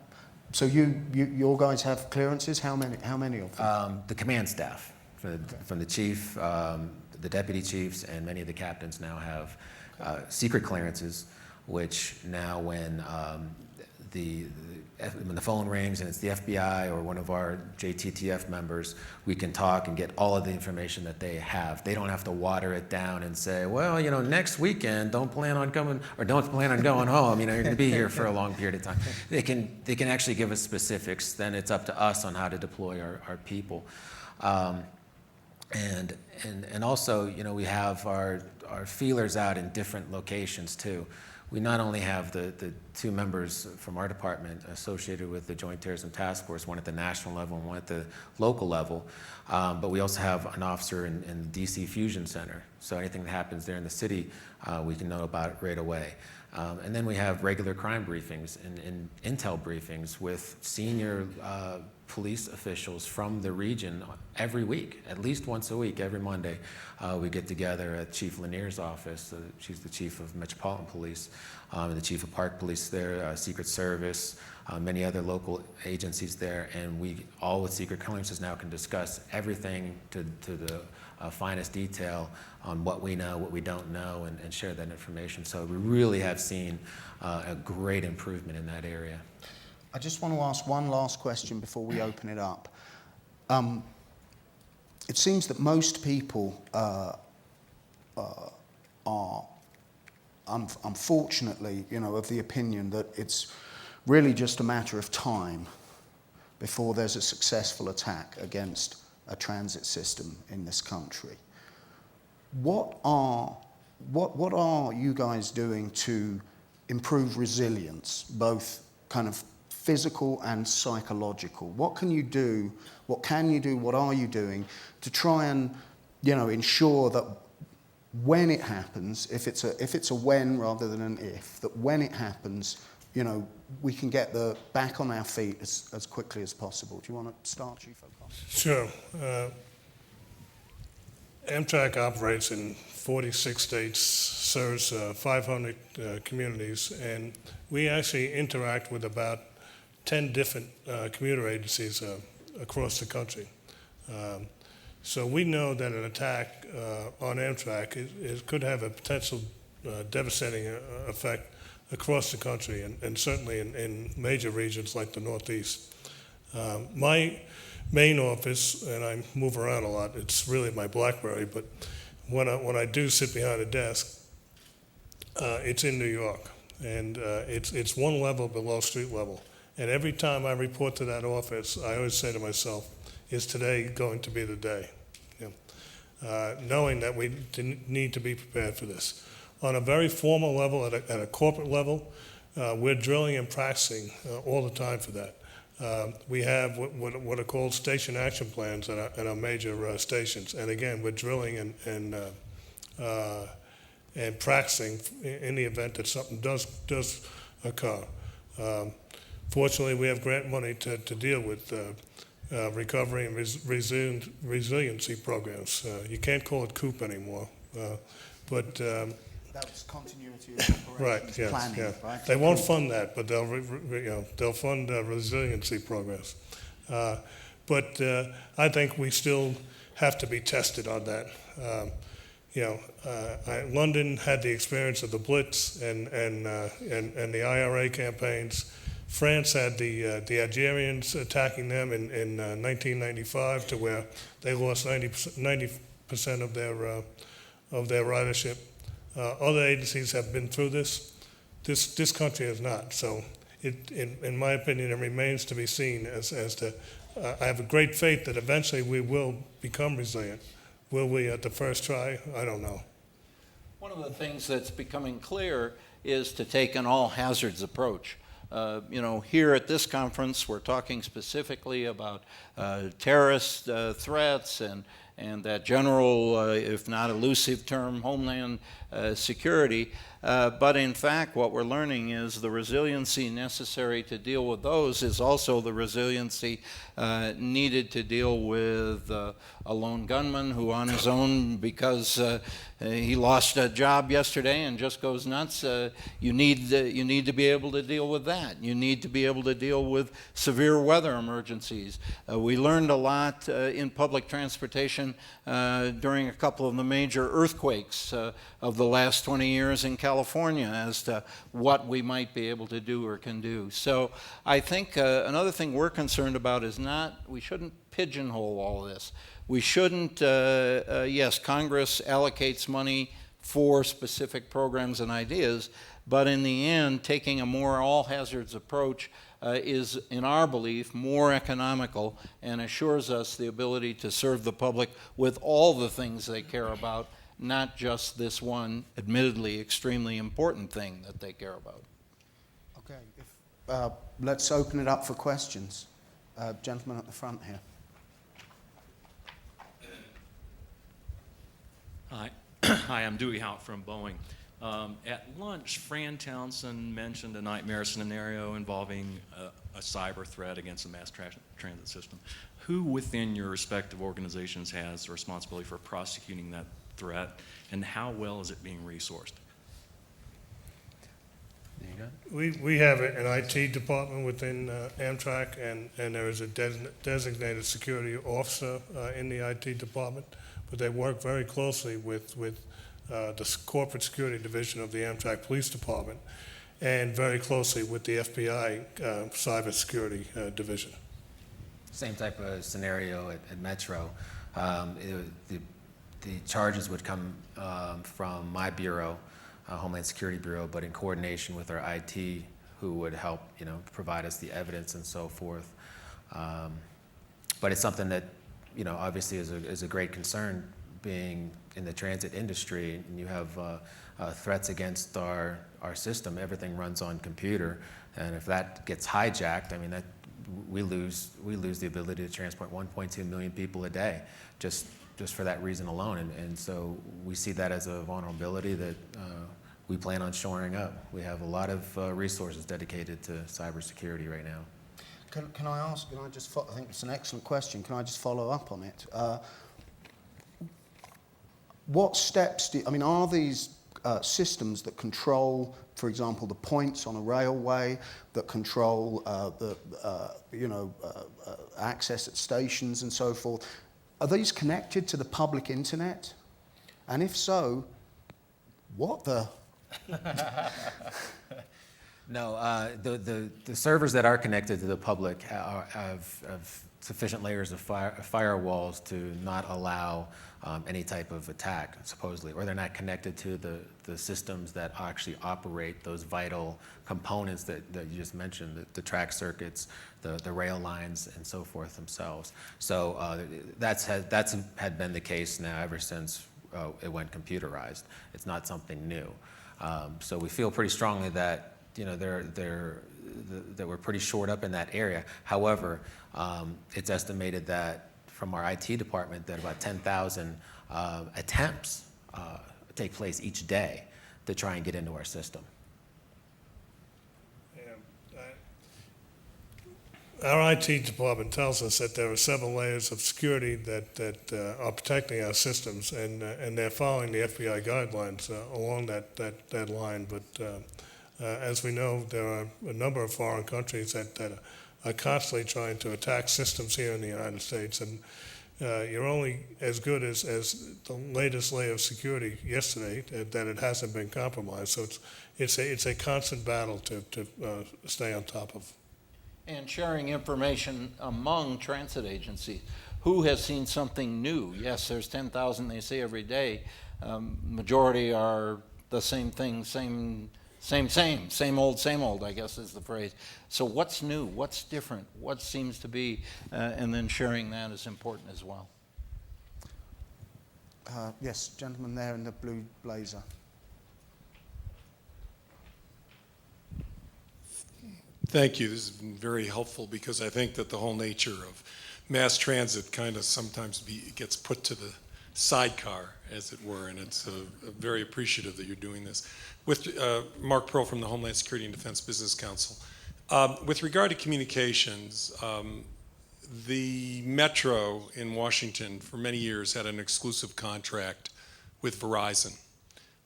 So your guys have clearances? How many of them? The command staff, from the chief, the deputy chiefs, and many of the captains now have secret clearances, which now when the phone rings and it's the FBI or one of our JTTF members, we can talk and get all of the information that they have. They don't have to water it down and say, well, next weekend, don't plan on coming or don't plan on going home. You're going to be here for a long period of time. They can actually give us specifics. Then it's up to us on how to deploy our people. And also, we have our feelers out in different locations too. We not only have the two members from our department associated with the Joint Terrorism Task Force, one at the national level and one at the local level, but we also have an officer in the DC Fusion Center. So anything that happens there in the city, we can know about it right away. And then we have regular crime briefings and intel briefings with senior police officials from the region every week, at least once a week, every Monday. We get together at Chief Lanier's office. She's the chief of Metropolitan Police, and the chief of Park Police there, Secret Service, many other local agencies there, and we, all with secret clearances now, can discuss everything to the finest detail on what we know, what we don't know, and share that information. So we really have seen a great improvement in that area. I just want to ask one last question before we open it up. It seems that most people are, unfortunately, of the opinion that it's really just a matter of time before there's a successful attack against a transit system in this country. What are you guys doing to improve resilience, both kind of physical and psychological? What can you do? What are you doing to try and, ensure that when it happens, if it's a when rather than an if, that when it happens, we can get back on our feet as quickly as possible? Do you want to start, Chief O'Connor? Sure. Amtrak operates in 46 states, serves 500 communities, and we actually interact with about 10 different commuter agencies across the country. So we know that an attack on Amtrak could have a potential devastating effect across the country, and certainly in major regions like the Northeast. My main office, and I move around a lot, it's really my BlackBerry, but when I do sit behind a desk, it's in New York. and it's one level below street level. And every time I report to that office, I always say to myself, is today going to be the day? You know, knowing that we need to be prepared for this. On a very formal level, at a corporate level, we're drilling and practicing all the time for that. We have what are called station action plans at our major stations. And again, we're drilling and practicing in the event that something does occur. Fortunately, we have grant money to deal with recovery and resiliency programs. You can't call it COOP anymore, but That's continuity of operations planning, right? They won't fund that, but they'll fund resiliency programs. But I think we still have to be tested on that. London had the experience of the Blitz and the IRA campaigns. France had the Algerians attacking them in 1995, to where they lost 90% of their ridership. Other agencies have been through this. This country has not. So, in my opinion, it remains to be seen as to. I have a great faith that eventually we will become resilient. Will we at the first try? I don't know. One of the things that's becoming clear is to take an all hazards approach. Here at this conference, we're talking specifically about terrorist threats and that general, if not elusive term, Homeland security. But in fact, what we're learning is the resiliency necessary to deal with those is also the resiliency needed to deal with a lone gunman who on his own, because he lost a job yesterday and just goes nuts. You need to be able to deal with that. You need to be able to deal with severe weather emergencies. We learned a lot in public transportation during a couple of the major earthquakes of the last 20 years in California as to what we might be able to do or can do. So I think another thing we're concerned about is we shouldn't pigeonhole all of this. We shouldn't, yes, Congress allocates money for specific programs and ideas, but in the end, taking a more all hazards approach is, in our belief, more economical and assures us the ability to serve the public with all the things they care about, not just this one, admittedly extremely important thing that they care about. Okay, let's open it up for questions. Gentleman at the front here. Hi, Hi, I'm Dewey Hout from Boeing. At lunch, Fran Townsend mentioned a nightmare scenario involving a cyber threat against the mass transit system. Who within your respective organizations has the responsibility for prosecuting that threat, and how well is it being resourced? There you go. We have an IT department within Amtrak, and there is a designated security officer in the IT department, but they work very closely with the corporate security division of the Amtrak Police Department, and very closely with the FBI cybersecurity division. Same type of scenario at Metro. The charges would come from my bureau, Homeland Security Bureau, but in coordination with our IT, who would help, provide us the evidence and so forth. But it's something that, obviously is a great concern, being in the transit industry, and you have threats against our system. Everything runs on computer, and if that gets hijacked, that we lose the ability to transport 1.2 million people a day, just for that reason alone. And so we see that as a vulnerability that we plan on shoring up. We have a lot of resources dedicated to cybersecurity right now. Can I ask, I think it's an excellent question, can I just follow up on it? What steps are these systems that control, for example, the points on a railway, that control access at stations and so forth, are these connected to the public internet? And if so, what the? No, the servers that are connected to the public have sufficient layers of firewalls to not allow any type of attack, supposedly, or they're not connected to the systems that actually operate those vital components that you just mentioned, the track circuits, the rail lines, and so forth themselves. So that's had been the case now ever since it went computerized. It's not something new. So we feel pretty strongly that that we're pretty shored up in that area. However, it's estimated that from our IT department that about 10,000 attempts take place each day to try and get into our system. Our IT department tells us that there are several layers of security that are protecting our systems, and they're following the FBI guidelines along that line. But as we know, there are a number of foreign countries that are constantly trying to attack systems here in the United States, and you're only as good as the latest layer of security yesterday that it hasn't been compromised. So it's a constant battle to stay on top of. And sharing information among transit agencies. Who has seen something new? Yes, there's 10,000 they say every day. Majority are the same thing, same old, I guess is the phrase. So what's new? What's different? What seems to be, and then sharing that is important as well. Yes, gentleman there in the blue blazer. Thank you. This has been very helpful because I think that the whole nature of mass transit kind of sometimes gets put to the sidecar, as it were, and it's very appreciative that you're doing this. With Mark Pearl from the Homeland Security and Defense Business Council. With regard to communications, the Metro in Washington for many years had an exclusive contract with Verizon,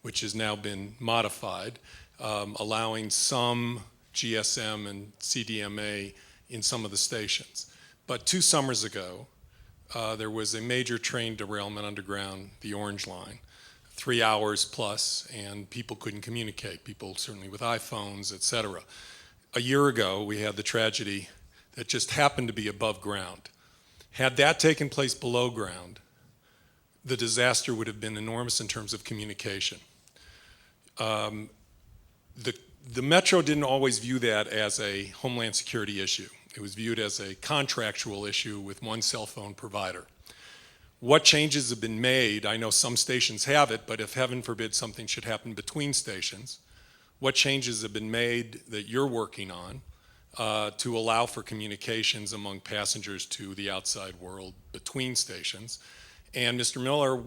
which has now been modified, allowing some GSM and CDMA in some of the stations. But 2 summers ago, there was a major train derailment underground, the Orange Line, 3 hours plus, and people couldn't communicate, people certainly with iPhones, et cetera. A year ago, we had the tragedy that just happened to be above ground. Had that taken place below ground, the disaster would have been enormous in terms of communication. The Metro didn't always view that as a Homeland Security issue. It was viewed as a contractual issue with one cell phone provider. What changes have been made? I know some stations have it, but if heaven forbid something should happen between stations, what changes have been made that you're working on to allow for communications among passengers to the outside world between stations? And Mr. Millar,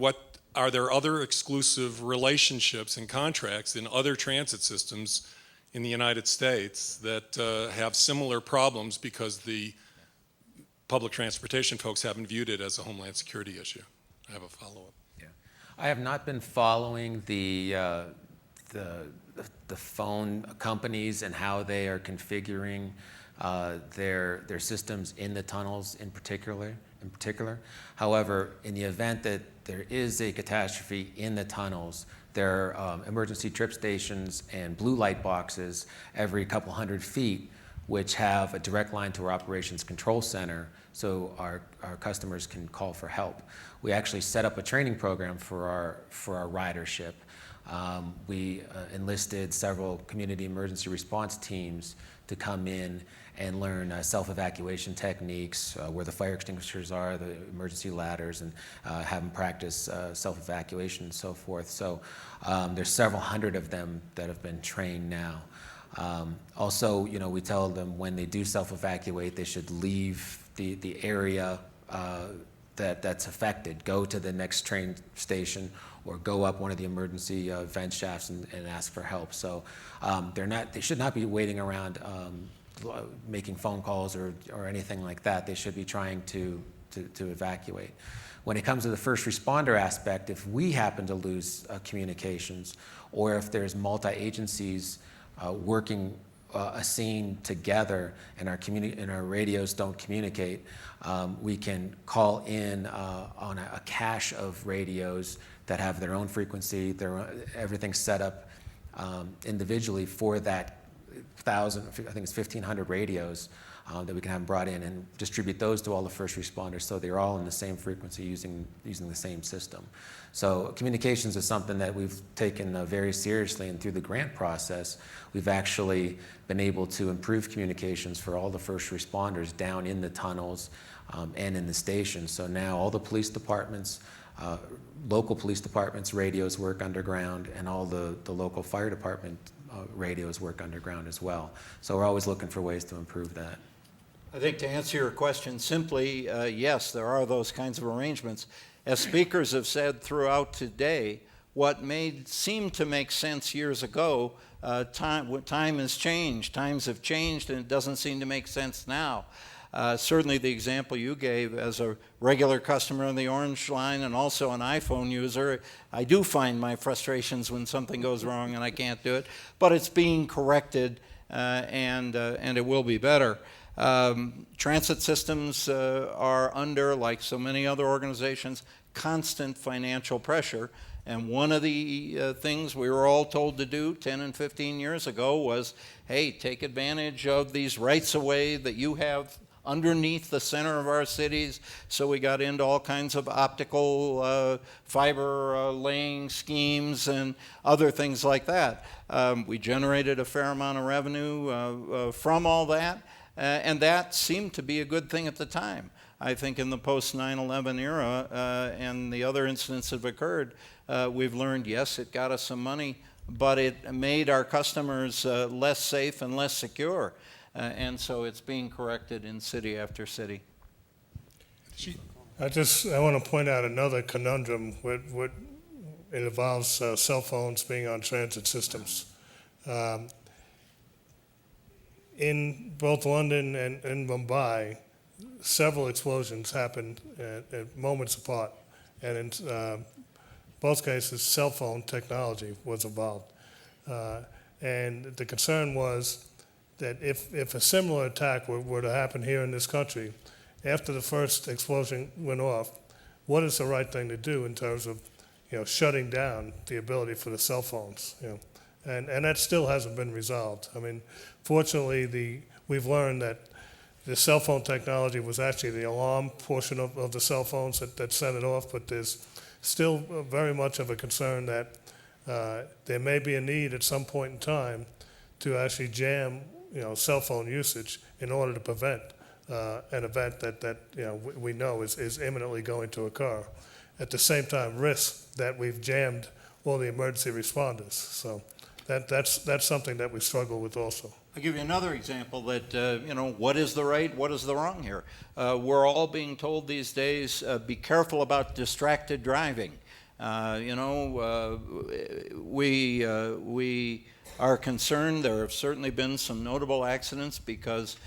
are there other exclusive relationships and contracts in other transit systems in the United States that have similar problems because the public transportation folks haven't viewed it as a Homeland Security issue? I have a follow-up. Yeah, I have not been following the phone companies and how they are configuring their systems in the tunnels in particular. However, in the event that there is a catastrophe in the tunnels, there are emergency trip stations and blue light boxes every couple hundred feet, which have a direct line to our operations control center, so our customers can call for help. We actually set up a training program for our ridership. We enlisted several community emergency response teams to come in and learn self-evacuation techniques, where the fire extinguishers are, the emergency ladders, and have them practice self-evacuation and so forth. So there's several hundred of them that have been trained now. Also, we tell them when they do self-evacuate, they should leave the area that's affected, go to the next train station, or go up one of the emergency vent shafts and ask for help. So they should not be waiting around making phone calls or anything like that. They should be trying to evacuate. When it comes to the first responder aspect, if we happen to lose communications, or if there's multi-agencies working a scene together and our radios don't communicate, we can call in on a cache of radios that have their own frequency, everything's set up individually for that 1,000, I think it's 1,500 radios that we can have brought in and distribute those to all the first responders so they're all in the same frequency using the same system. So communications is something that we've taken very seriously, and through the grant process, we've actually been able to improve communications for all the first responders down in the tunnels and in the stations. So now all the police departments, local police departments' radios work underground, and all the local fire department radios work underground as well. So we're always looking for ways to improve that. I think to answer your question simply, yes, there are those kinds of arrangements. As speakers have said throughout today, what seemed to make sense years ago, time has changed. Times have changed, and it doesn't seem to make sense now. Certainly the example you gave as a regular customer on the Orange Line and also an iPhone user, I do find my frustrations when something goes wrong and I can't do it, but it's being corrected and it will be better. Transit systems are under, like so many other organizations, constant financial pressure. And one of the things we were all told to do 10 and 15 years ago was, hey, take advantage of these rights-of-way that you have underneath the center of our cities. So we got into all kinds of optical fiber laying schemes and other things like that. We generated a fair amount of revenue from all that. And that seemed to be a good thing at the time. I think in the post-9/11 era and the other incidents that have occurred, we've learned, yes, it got us some money, but it made our customers less safe and less secure. And so it's being corrected in city after city. I want to point out another conundrum. It involves cell phones being on transit systems. In both London and in Mumbai, several explosions happened at moments apart, and in both cases, cell phone technology was involved. And the concern was that if a similar attack were to happen here in this country, after the first explosion went off, what is the right thing to do in terms of, shutting down the ability for the cell phones? And that still hasn't been resolved. I mean, fortunately, we've learned that the cell phone technology was actually the alarm portion of the cell phones that set it off, but there's still very much of a concern that there may be a need at some point in time to actually jam, cell phone usage in order to prevent an event that we know is imminently going to occur. At the same time, risk that we've jammed all the emergency responders. So that's something that we struggle with also. I'll give you another example that, what is the right, what is the wrong here? We're all being told these days, be careful about distracted driving. We are concerned. There have certainly been some notable accidents because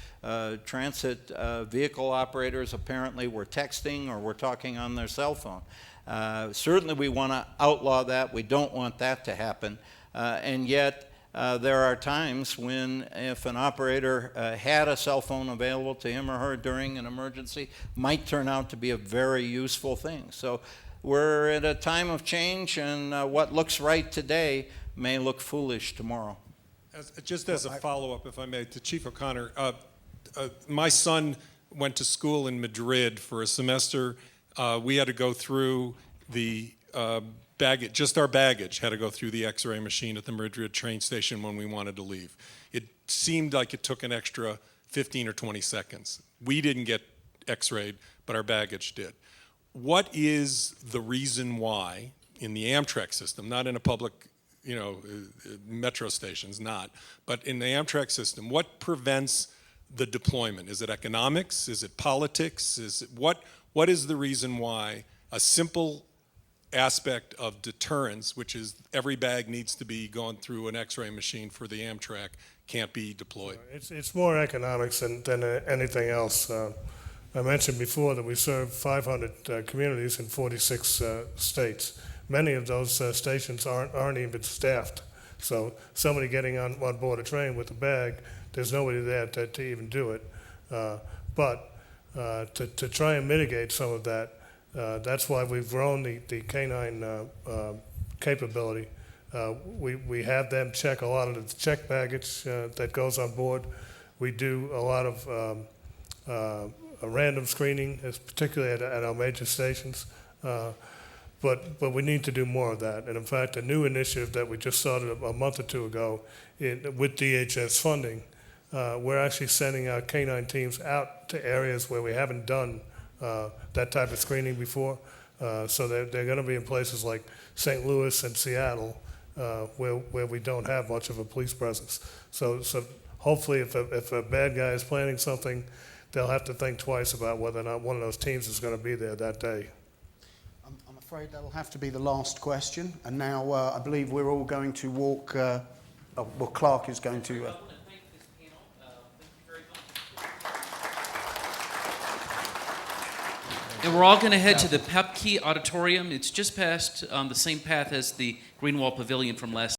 transit vehicle operators apparently were texting or were talking on their cell phone. Certainly we want to outlaw that. We don't want that to happen. And yet, there are times when if an operator had a cell phone available to him or her during an emergency, might turn out to be a very useful thing. So we're at a time of change, and what looks right today may look foolish tomorrow. Just as a follow-up, if I may, to Chief O'Connor, my son went to school in Madrid for a semester. We had to go through the baggage, just our baggage had to go through the X-ray machine at the Madrid train station when we wanted to leave. It seemed like it took an extra 15 or 20 seconds. We didn't get X-rayed, but our baggage did. What is the reason why in the Amtrak system, not in a public, metro stations, but in the Amtrak system, what prevents the deployment? Is it economics? Is it politics? What is the reason why a simple aspect of deterrence, which is every bag needs to be going through an X-ray machine for the Amtrak, can't be deployed? It's more economics than anything else. I mentioned before that we serve 500 communities in 46 states. Many of those stations aren't even staffed. So somebody getting on board a train with a bag, there's nobody there to even do it. But to try and mitigate some of that, that's why we've grown the canine capability We have them check a lot of the check baggage that goes on board. We do a lot of a random screening, particularly at our major stations. But we need to do more of that. And in fact, a new initiative that we just started a month or two ago with DHS funding, we're actually sending our canine teams out to areas where we haven't done that type of screening before. So they're going to be in places like St. Louis and Seattle, where we don't have much of a police presence. So hopefully, if a bad guy is planning something, they'll have to think twice about whether or not one of those teams is going to be there that day. I'm afraid that'll have to be the last question. And now I believe we're all going to walk. Well, Clark is going to. And we're all going to head to the Pepke Auditorium. It's just past the same path as the Greenwall Pavilion from last